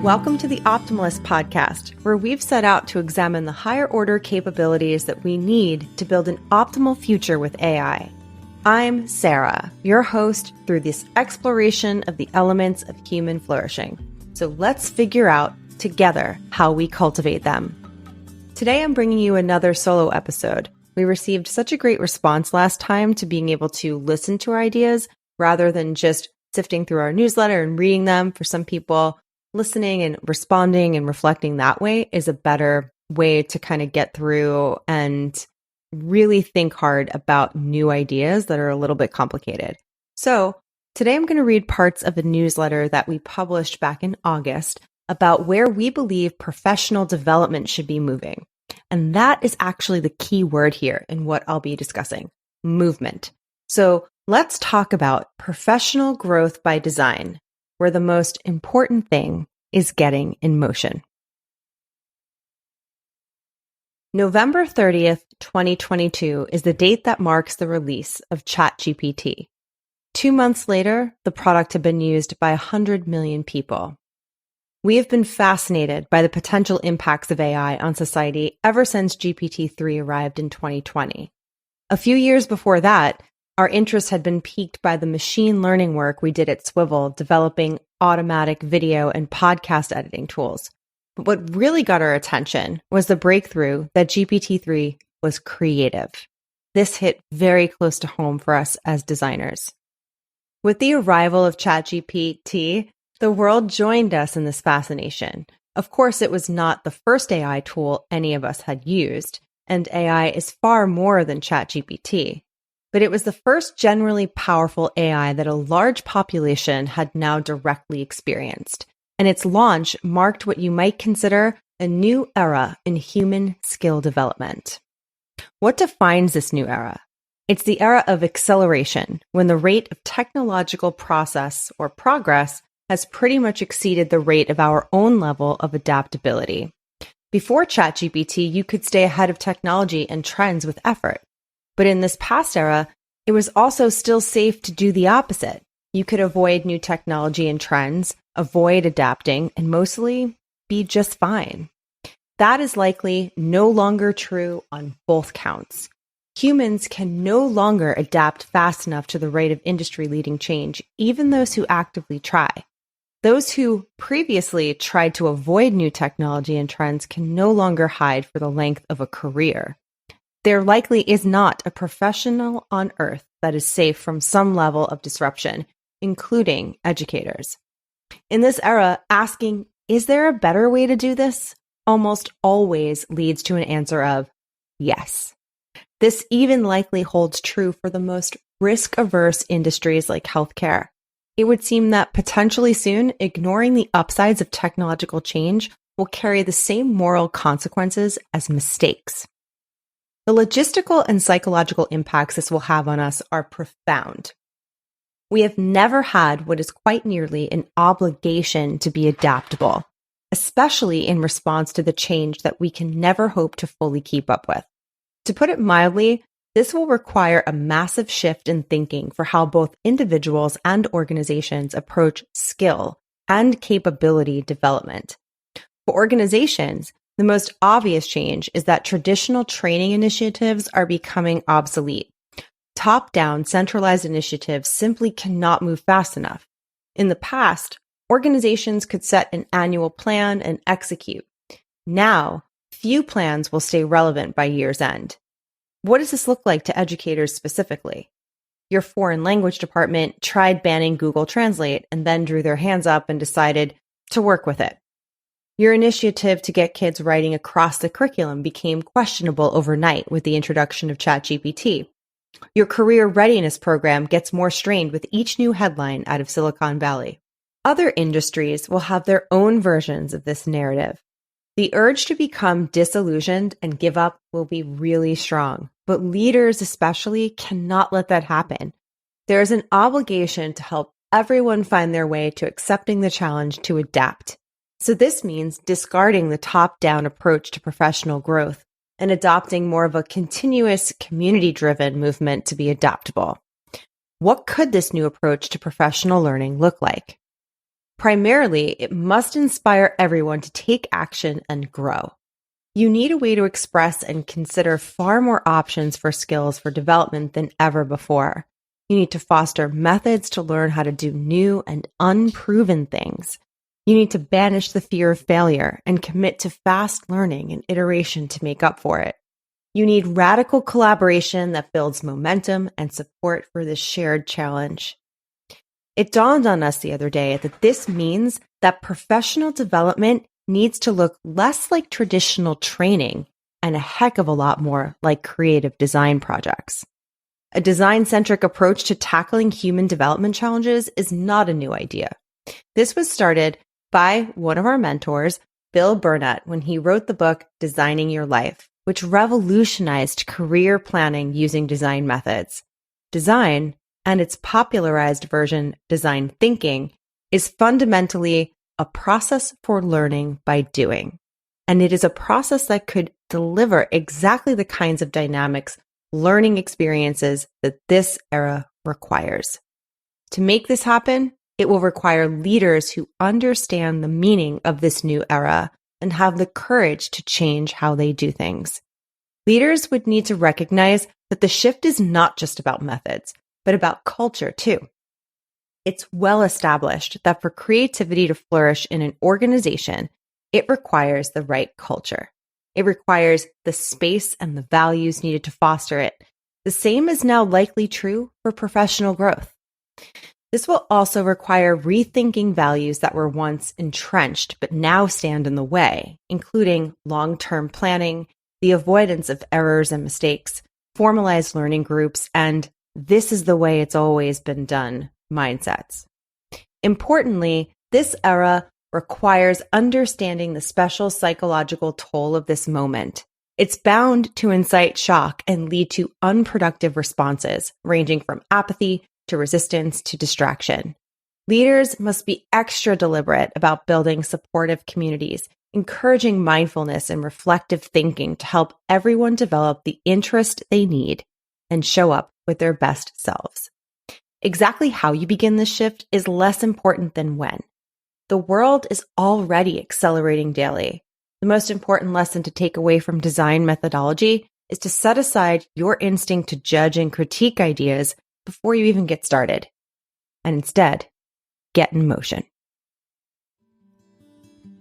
Welcome to the Optimalist Podcast, where we've set out to examine the higher order capabilities that we need to build an optimal future with AI. I'm Sara, your host through this exploration of the elements of human flourishing. So let's figure out together how we cultivate them. Today, I'm bringing you another solo episode. We received such a great response last time to being able to listen to our ideas rather than just sifting through our newsletter and reading them. For some people, listening and responding and reflecting that way is a better way to kind of get through and really think hard about new ideas that are a little bit complicated. So today I'm going to read parts of a newsletter that we published back in August about where we believe professional development should be moving. And that is actually the key word here in what I'll be discussing, movement. So let's talk about professional growth by design, where the most important thing is getting in motion. November 30th, 2022 is the date that marks the release of ChatGPT. 2 months later, the product had been used by 100 million people. We have been fascinated by the potential impacts of AI on society ever since GPT-3 arrived in 2020. A few years before that, our interest had been piqued by the machine learning work we did at Swivel, developing automatic video and podcast editing tools. But what really got our attention was the breakthrough that GPT-3 was creative. This hit very close to home for us as designers. With the arrival of ChatGPT, the world joined us in this fascination. Of course, it was not the first AI tool any of us had used, and AI is far more than ChatGPT. But it was the first generally powerful AI that a large population had now directly experienced. And its launch marked what you might consider a new era in human skill development. What defines this new era? It's the era of acceleration, when the rate of technological process or progress has pretty much exceeded the rate of our own level of adaptability. Before ChatGPT, you could stay ahead of technology and trends with effort. But in this past era, it was also still safe to do the opposite. You could avoid new technology and trends, avoid adapting, and mostly be just fine. That is likely no longer true on both counts. Humans can no longer adapt fast enough to the rate of industry-leading change, even those who actively try. Those who previously tried to avoid new technology and trends can no longer hide for the length of a career. There likely is not a professional on earth that is safe from some level of disruption, including educators. In this era, asking, is there a better way to do this? Almost always leads to an answer of yes. This even likely holds true for the most risk-averse industries like healthcare. It would seem that potentially soon, ignoring the upsides of technological change will carry the same moral consequences as mistakes. The logistical and psychological impacts this will have on us are profound. We have never had what is quite nearly an obligation to be adaptable, especially in response to the change that we can never hope to fully keep up with. To put it mildly, this will require a massive shift in thinking for how both individuals and organizations approach skill and capability development. For organizations, the most obvious change is that traditional training initiatives are becoming obsolete. Top-down, centralized initiatives simply cannot move fast enough. In the past, organizations could set an annual plan and execute. Now, few plans will stay relevant by year's end. What does this look like to educators specifically? Your foreign language department tried banning Google Translate and then drew their hands up and decided to work with it. Your initiative to get kids writing across the curriculum became questionable overnight with the introduction of ChatGPT. Your career readiness program gets more strained with each new headline out of Silicon Valley. Other industries will have their own versions of this narrative. The urge to become disillusioned and give up will be really strong, but leaders especially cannot let that happen. There is an obligation to help everyone find their way to accepting the challenge to adapt. So this means discarding the top-down approach to professional growth and adopting more of a continuous, community-driven movement to be adaptable. What could this new approach to professional learning look like? Primarily, it must inspire everyone to take action and grow. You need a way to express and consider far more options for skills for development than ever before. You need to foster methods to learn how to do new and unproven things. You need to banish the fear of failure and commit to fast learning and iteration to make up for it. You need radical collaboration that builds momentum and support for this shared challenge. It dawned on us the other day that this means that professional development needs to look less like traditional training and a heck of a lot more like creative design projects. A design-centric approach to tackling human development challenges is not a new idea. This was started by one of our mentors, Bill Burnett, when he wrote the book Designing Your Life, which revolutionized career planning using design methods. Design, and its popularized version, design thinking, is fundamentally a process for learning by doing. And it is a process that could deliver exactly the kinds of dynamics, learning experiences that this era requires. To make this happen, it will require leaders who understand the meaning of this new era and have the courage to change how they do things. Leaders would need to recognize that the shift is not just about methods, but about culture too. It's well established that for creativity to flourish in an organization, it requires the right culture. It requires the space and the values needed to foster it. The same is now likely true for professional growth. This will also require rethinking values that were once entrenched but now stand in the way, including long-term planning, the avoidance of errors and mistakes, formalized learning groups, and this is the way it's always been done mindsets. Importantly, this era requires understanding the special psychological toll of this moment. It's bound to incite shock and lead to unproductive responses, ranging from apathy to resistance to distraction. Leaders must be extra deliberate about building supportive communities, encouraging mindfulness and reflective thinking to help everyone develop the interest they need and show up with their best selves. Exactly how you begin this shift is less important than when. The world is already accelerating daily. The most important lesson to take away from design methodology is to set aside your instinct to judge and critique ideas before you even get started, and instead, get in motion.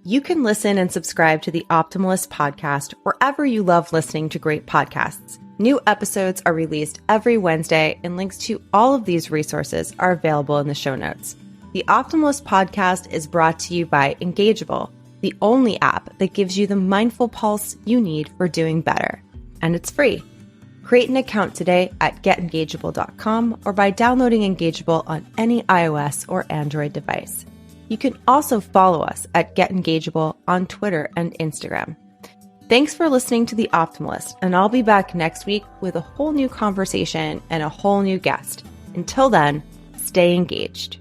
You can listen and subscribe to the Optimalist Podcast wherever you love listening to great podcasts. New episodes are released every Wednesday, and links to all of these resources are available in the show notes. The Optimalist Podcast is brought to you by Engageable, the only app that gives you the mindful pulse you need for doing better. And it's free. Create an account today at getengageable.com or by downloading Engageable on any iOS or Android device. You can also follow us at Get Engageable on Twitter and Instagram. Thanks for listening to The Optimalist, and I'll be back next week with a whole new conversation and a whole new guest. Until then, stay engaged.